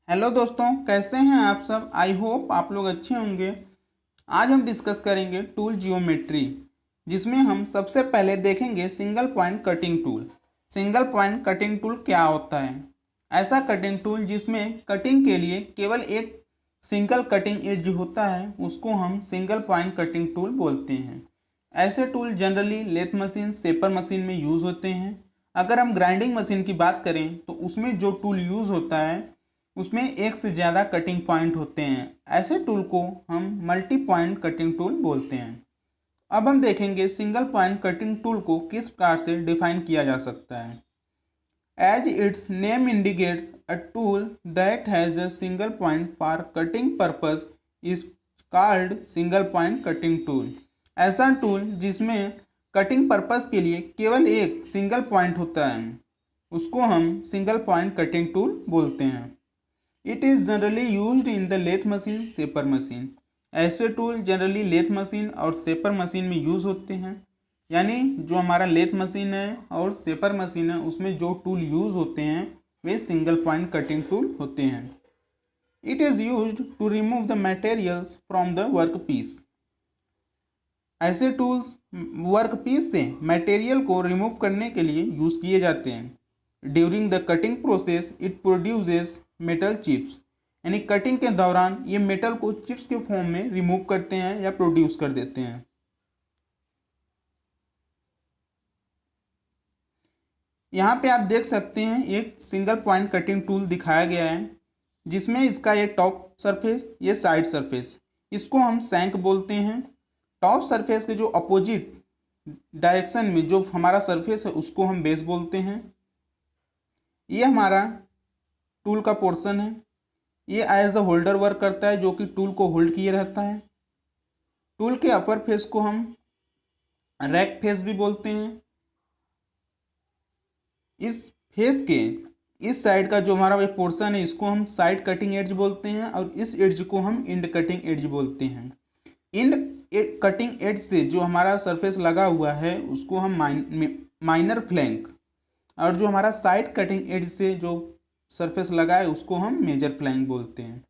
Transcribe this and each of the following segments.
Hello दोस्तों, कैसे हैं आप सब। आई होप आप लोग अच्छे होंगे। आज हम डिस्कस करेंगे टूल जियोमेट्री, जिसमें हम सबसे पहले देखेंगे single point cutting tool. Single point cutting tool क्या होता है? ऐसा कटिंग टूल जिसमें कटिंग के लिए केवल एक सिंगल कटिंग एज होता है, उसको हम सिंगल पॉइंट कटिंग टूल बोलते हैं। ऐसे tool generally lathe machine, shaper machine में यूज़ होते हैं। अगर हम ग्राइंडिंग मशीन की बात करें तो उसमें जो टूल यूज़ होता है उसमें एक से ज़्यादा कटिंग पॉइंट होते हैं। ऐसे टूल को हम मल्टी पॉइंट कटिंग टूल बोलते हैं। अब हम देखेंगे सिंगल पॉइंट कटिंग टूल को किस प्रकार से डिफाइन किया जा सकता है। As its name indicates, a tool that has a single point for cutting purpose is called single point cutting tool. ऐसा टूल जिसमें कटिंग पर्पज के लिए केवल एक सिंगल पॉइंट होता है, उसको हम सिंगल पॉइंट कटिंग टूल बोलते हैं। It is generally used in the lathe machine, shaper machine. ऐसे टूल जनरली लेथ मशीन और शेपर मशीन में यूज़ होते हैं। यानी जो हमारा लेथ मशीन है और शेपर मशीन है उसमें जो टूल यूज़ होते हैं वे सिंगल पॉइंट कटिंग टूल होते हैं। It is used to remove the materials from the work piece. ऐसे टूल्स वर्क पीस से मटेरियल को रिमूव करने के लिए यूज़ किए जाते हैं। During the cutting process it produces metal chips. यानी कटिंग के दौरान ये मेटल को चिप्स के फॉर्म में रिमूव करते हैं या प्रोड्यूस कर देते हैं। यहाँ पे आप देख सकते हैं एक सिंगल पॉइंट कटिंग टूल दिखाया गया है, जिसमें इसका ये टॉप सरफेस, ये साइड सरफेस, इसको हम सैंक बोलते हैं। टॉप सरफेस के जो अपोजिट डायरेक्शन में जो हमारा सरफेस है उसको हम बेस बोलते हैं। ये हमारा टूल का पोर्शन है। ये एज अ होल्डर वर्क करता है, जो कि टूल को होल्ड किए रहता है। टूल के अपर फेस को हम रैक फेस भी बोलते हैं। इस फेस के इस साइड का जो हमारा ये पोर्शन है इसको हम साइड कटिंग एड्ज बोलते हैं और इस एड्ज को हम इंड कटिंग एड्ज बोलते हैं। इंड कटिंग एड्ज से जो हमारा सरफेस लगा हुआ है उसको हम माइनर फ्लैंक, और जो हमारा साइड कटिंग एड्ज से जो सरफेस लगा है उसको हम मेजर फ्लैंक बोलते हैं।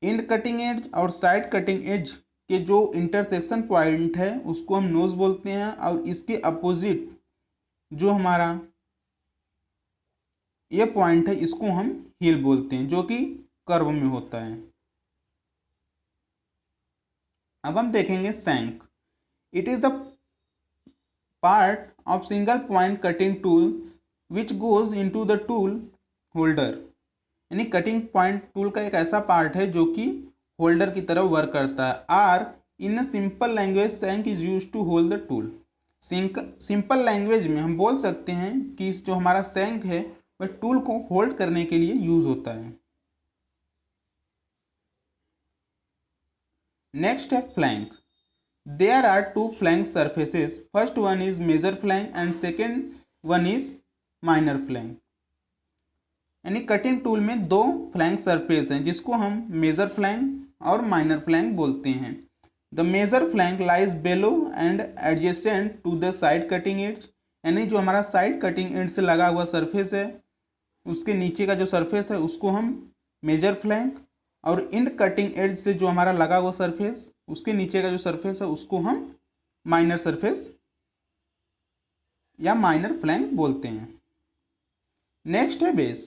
इंड कटिंग एज और साइड कटिंग एज के जो इंटरसेक्शन पॉइंट है उसको हम नोज बोलते हैं, और इसके अपोजिट जो हमारा ये पॉइंट है इसको हम हील बोलते हैं, जो कि कर्व में होता है। अब हम देखेंगे shank. It is the part of single point cutting tool which goes into the tool holder. यानी कटिंग पॉइंट टूल का एक ऐसा पार्ट है जो कि होल्डर की तरह वर्क करता है। Or in simple language shank is use to hold the tool. Simple language में हम बोल सकते हैं कि जो हमारा सैंक है वह टूल को होल्ड करने के लिए यूज होता है। नेक्स्ट है flank. There are two flank surfaces, first one is major flank and second one is minor flank. यानी कटिंग टूल में दो फ्लैंक सरफेस हैं जिसको हम मेजर फ्लैंक और माइनर फ्लैंक बोलते हैं। The major flank lies below and adjacent to the side cutting edge. यानी जो हमारा साइड कटिंग एड्ज से लगा हुआ सरफेस है उसके नीचे का जो सरफेस है उसको हम मेजर फ्लैंक, और इंड कटिंग एड्ज से जो हमारा लगा हुआ सरफेस उसके नीचे का जो सरफेस है उसको हम माइनर सरफेस या माइनर फ्लैंक बोलते हैं। नेक्स्ट है base.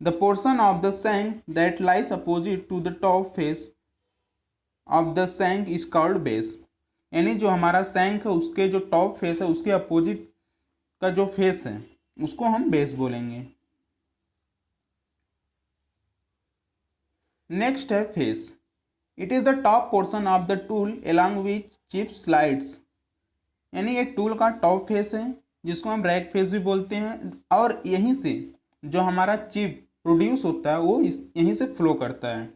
The portion of the shank that lies opposite to the top face of the shank is called base। यानी जो हमारा shank है उसके जो टॉप फेस है उसके अपोजिट का जो फेस है उसको हम बेस बोलेंगे। नेक्स्ट है face. It is the top portion of the tool along which chip slides। यानी ये टूल का टॉप फेस है जिसको हम रैक फेस भी बोलते हैं, और यहीं से जो हमारा चिप प्रोड्यूस होता है वो यहीं से फ्लो करता है।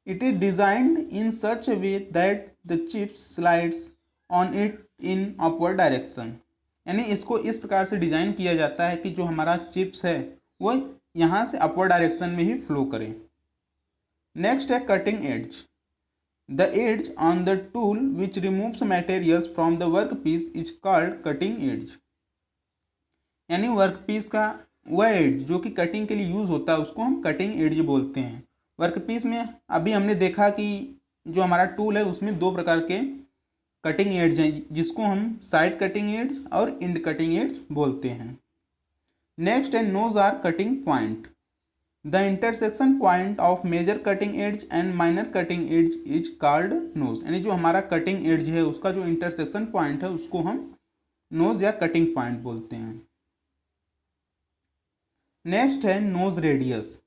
It is designed in such A way that the chip slides on it in upward direction. यानी इसको इस प्रकार से डिजाइन किया जाता है कि जो हमारा चिप्स है वो यहाँ से अपवर्ड डायरेक्शन में ही फ्लो करे। नेक्स्ट है cutting edge. The edge on the tool which removes materials from the work piece is called cutting edge. यानी वर्क पीस का वह एड्ज जो कि कटिंग के लिए यूज़ होता है उसको हम कटिंग एड्ज बोलते हैं। वर्कपीस में अभी हमने देखा कि जो हमारा टूल है उसमें दो प्रकार के कटिंग एड्ज हैं जिसको हम साइड कटिंग एड्ज और इंड कटिंग एड्ज बोलते हैं। नेक्स्ट है nose or cutting point. The intersection point of major cutting edge and minor cutting edge is called nose. यानी जो हमारा कटिंग एड्ज है उसका जो इंटरसेक्शन पॉइंट है उसको हम नोज या कटिंग पॉइंट बोलते हैं। नेक्स्ट है nose radius.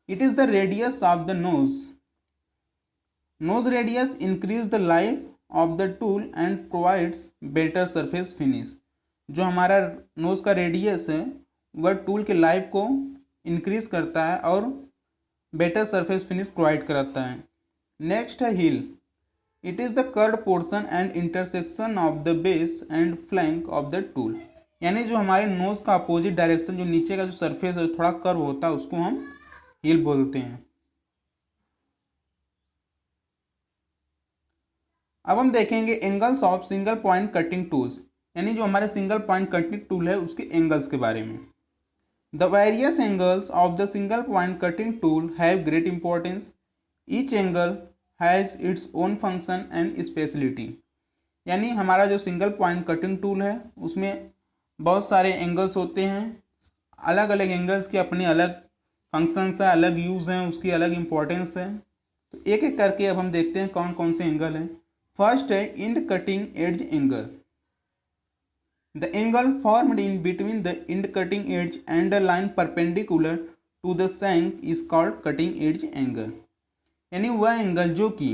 It is the radius of the nose. Nose radius increase the life of the tool and provides better surface finish. जो हमारा नोज का रेडियस है वह टूल के लाइफ को इंक्रीज करता है और बेटर सरफेस फिनिश प्रोवाइड कराता है। नेक्स्ट है heel. It is the curve portion and intersection of the base and flank of the tool. यानी जो हमारे नोज का अपोजिट डायरेक्शन जो नीचे का जो सरफेस है थोड़ा कर्व होता है उसको हम हील बोलते हैं। अब हम देखेंगे angles of single point cutting tools. यानी जो हमारे सिंगल पॉइंट कटिंग टूल है उसके एंगल्स के बारे में। The various angles of the single point cutting tool have great importance. Each angle has its own function and speciality. यानी हमारा जो सिंगल पॉइंट कटिंग टूल है उसमें बहुत सारे एंगल्स होते हैं। अलग अलग एंगल्स के अपने अलग फंक्शंस हैं, अलग यूज़ हैं, उसकी अलग इम्पोर्टेंस है। तो एक एक करके अब हम देखते हैं कौन कौन से एंगल हैं। फर्स्ट है end cutting edge angle. The angle formed in between the end cutting edge and a line perpendicular to the shank is called cutting edge angle. यानी वह एंगल जो कि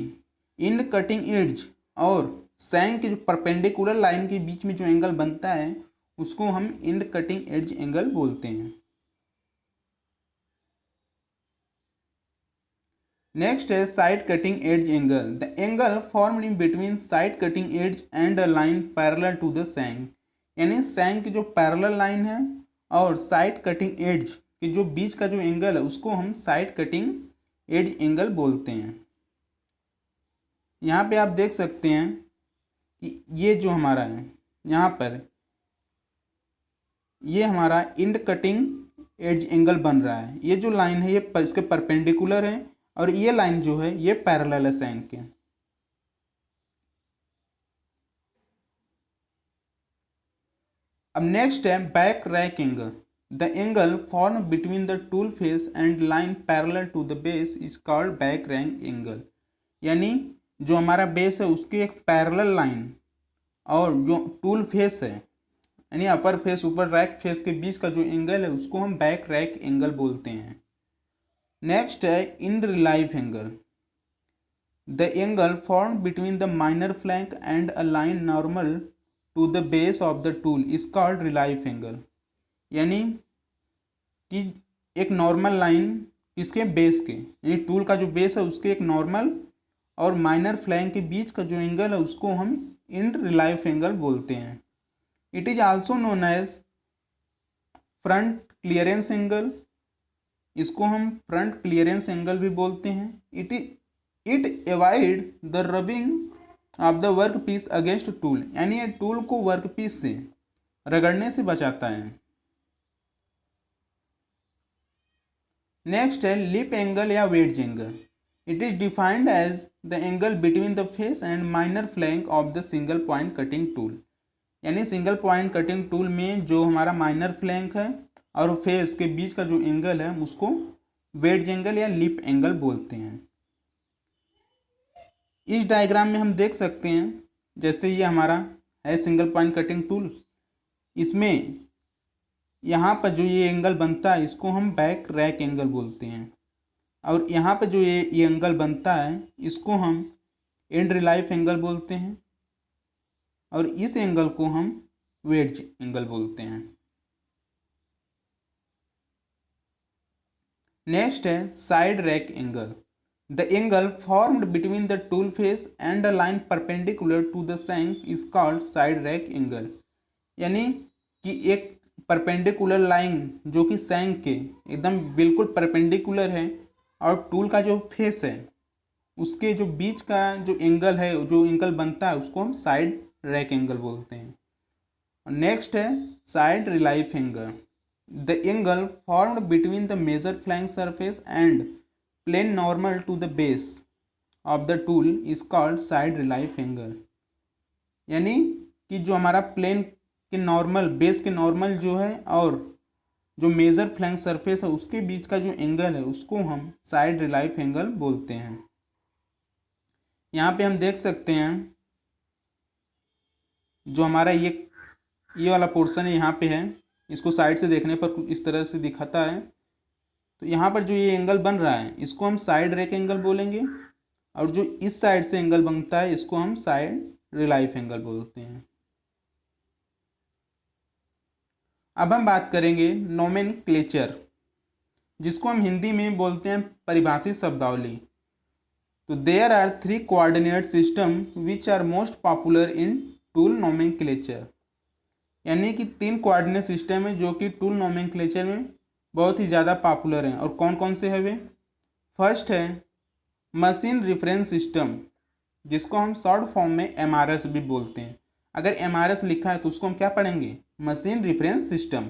इंड कटिंग एड्ज और सैंक के जो perpendicular line के बीच में जो एंगल बनता है उसको हम इंड कटिंग एड्ज एंगल बोलते हैं। नेक्स्ट है side cutting edge angle. The angle formed in between side cutting edge and a line parallel to the shank. यानी सैंक की जो पैरेलल लाइन है और साइड कटिंग एड्ज के जो बीच का जो एंगल है उसको हम साइड कटिंग एड्ज एंगल बोलते हैं। यहाँ पे आप देख सकते हैं कि ये जो हमारा है यहाँ पर ये हमारा इंड कटिंग एड्ज एंगल बन रहा है। ये जो लाइन है ये इसके परपेंडिकुलर है और ये लाइन जो है ये पैरेलल है सैंक के। अब नेक्स्ट है back rake angle. The angle form between the tool face and line parallel to the base is called back rake angle. यानी जो हमारा बेस है उसकी एक पैरेलल लाइन और जो टूल फेस है यानी अपर फेस ऊपर रैक फेस के बीच का जो एंगल है उसको हम बैक रैक एंगल बोलते हैं। नेक्स्ट है end relief angle. The angle form between the minor flank and a line normal to the base of the tool is called relief angle. यानी कि एक नॉर्मल लाइन किसके बेस के यानी tool का जो बेस है उसके एक नॉर्मल और माइनर फ्लैंक के बीच का जो एंगल है उसको हम इन रिलाइव एंगल बोलते हैं। It is also known as front clearance angle. इसको हम फ्रंट क्लियरेंस एंगल भी बोलते हैं। It avoid the rubbing of the work piece against tool. यानी ये टूल को वर्क पीस से रगड़ने से बचाता है। नेक्स्ट है लिप एंगल या wedge angle. It is defined as the angle between the face and minor flank of the single point cutting tool. यानी सिंगल पॉइंट कटिंग टूल में जो हमारा माइनर फ्लैंक है और फेस के बीच का जो एंगल है उसको वेज एंगल या लिप एंगल बोलते हैं। इस डायग्राम में हम देख सकते हैं जैसे ये हमारा है सिंगल पॉइंट कटिंग टूल। इसमें यहाँ पर जो ये एंगल बनता है इसको हम बैक रैक एंगल बोलते हैं और यहाँ पर जो ये एंगल बनता है इसको हम एंड रिलाइव एंगल बोलते हैं और इस एंगल को हम वेज एंगल बोलते हैं। नेक्स्ट है side rake angle. The angle formed between the tool face and a line perpendicular to the shank is called side rack angle। यानी कि एक परपेंडिकुलर लाइन जो कि सैंक के एकदम बिल्कुल परपेंडिकुलर है और टूल का जो फेस है उसके जो बीच का जो एंगल है जो एंगल बनता है उसको हम साइड रैक एंगल बोलते हैं। नेक्स्ट है side relief angle. The angle formed between the major flank surface and plane normal to the base of the tool is called side relief angle. यानी कि जो हमारा प्लेन के नॉर्मल, बेस के normal जो है और जो मेजर फ्लैंक सरफेस है उसके बीच का जो एंगल है उसको हम साइड रिलाइफ एंगल बोलते हैं। यहाँ पे हम देख सकते हैं जो हमारा ये वाला पोर्शन है यहाँ पे है, इसको साइड से देखने पर कुछ इस तरह से दिखाता है। तो यहाँ पर जो ये एंगल बन रहा है इसको हम साइड रेक एंगल बोलेंगे, और जो इस साइड से एंगल बनता है इसको हम साइड रिलाइफ एंगल बोलते हैं। अब हम बात करेंगे नोमेनक्लेचर, जिसको हम हिंदी में बोलते हैं परिभाषित शब्दावली। तो there are 3 coordinate system which are most popular in tool nomenclature. यानी कि 3 कोऑर्डिनेट सिस्टम है जो कि टूल नोमेनक्लेचर में बहुत ही ज़्यादा पॉपुलर हैं। और कौन कौन से है वे? फर्स्ट है मशीन रेफरेंस सिस्टम, जिसको हम शॉर्ट फॉर्म में MRS भी बोलते हैं। अगर MRS लिखा है तो उसको हम क्या पढ़ेंगे? Machine reference system.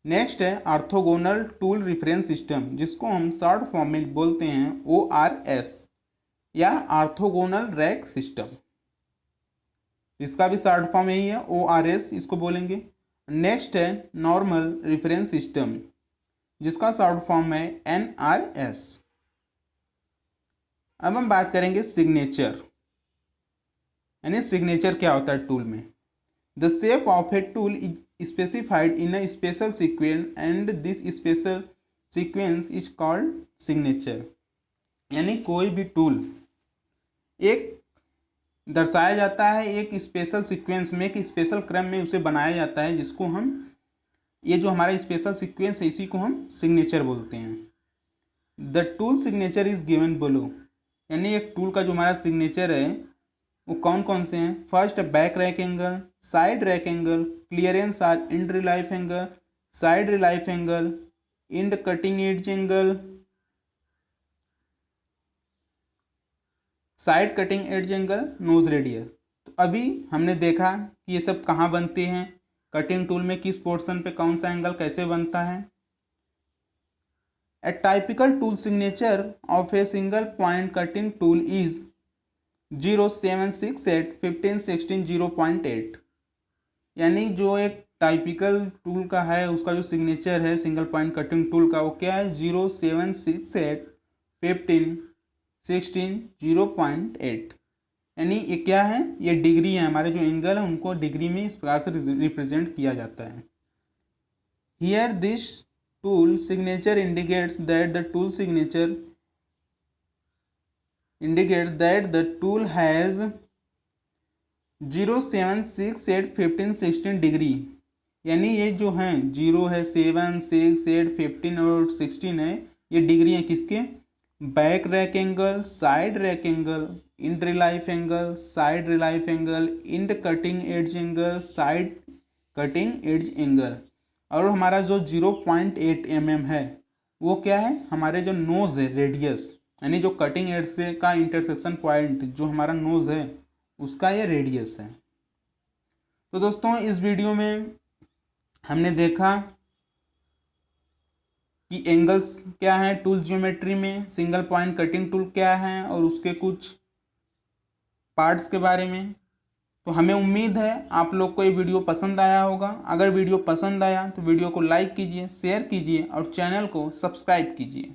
नेक्स्ट है ऑर्थोगोनल टूल रेफरेंस सिस्टम, जिसको हम शॉर्ट फॉर्म में बोलते हैं ORS या ऑर्थोगोनल रैक सिस्टम। इसका भी शॉर्ट फॉर्म यही है, ORS इसको बोलेंगे। नेक्स्ट है नॉर्मल रेफरेंस सिस्टम, जिसका शॉर्ट फॉर्म है NRS। अब हम बात करेंगे सिग्नेचर, यानी सिग्नेचर क्या होता है टूल में। The shape of a tool is specified in a special sequence and this special sequence is called signature. यानी कोई भी टूल एक दर्शाया जाता है एक स्पेशल सीक्वेंस में, एक स्पेशल क्रम में उसे बनाया जाता है, जिसको हम, ये जो हमारा स्पेशल सीक्वेंस है इसी को हम सिग्नेचर बोलते हैं। The tool signature is given below. यानी एक टूल का जो हमारा सिग्नेचर है वो कौन कौन से हैं? First back rake angle, side rake angle, clearance or end relief angle, side relief angle, end cutting edge angle, side cutting edge angle, nose radius. तो अभी हमने देखा कि ये सब कहाँ बनते हैं, कटिंग टूल में किस पोर्शन पे कौन सा एंगल कैसे बनता है। A typical tool signature of a single point cutting tool is 0768 15 16 0.8। यानी जो एक टाइपिकल टूल का है उसका जो सिग्नेचर है सिंगल पॉइंट कटिंग टूल का वो क्या है? 0768 15 16 0.8। यानी ये क्या है? ये डिग्री है, हमारे जो एंगल है उनको डिग्री में इस प्रकार से रिप्रेजेंट किया जाता है। Here this tool signature indicates that the tool has 0 7 6 8 15 16 degree. यानी ये जो हैं 0 है, 7 6 8 15 और 16 है, ये डिग्री है किसके? Back rake angle, side rake angle, end relief angle, side relief angle, end cutting edge angle, side cutting edge angle. और हमारा जो 0.8 mm है वो क्या है? हमारे जो नोज़ है रेडियस, यानी जो कटिंग एज से का इंटरसेक्शन पॉइंट जो हमारा नोज़ है उसका ये रेडियस है। तो दोस्तों इस वीडियो में हमने देखा कि एंगल्स क्या हैं टूल जियोमेट्री में, सिंगल पॉइंट कटिंग टूल क्या है और उसके कुछ पार्ट्स के बारे में। तो हमें उम्मीद है आप लोग को ये वीडियो पसंद आया होगा। अगर वीडियो पसंद आया तो वीडियो को लाइक कीजिए, शेयर कीजिए और चैनल को सब्सक्राइब कीजिए।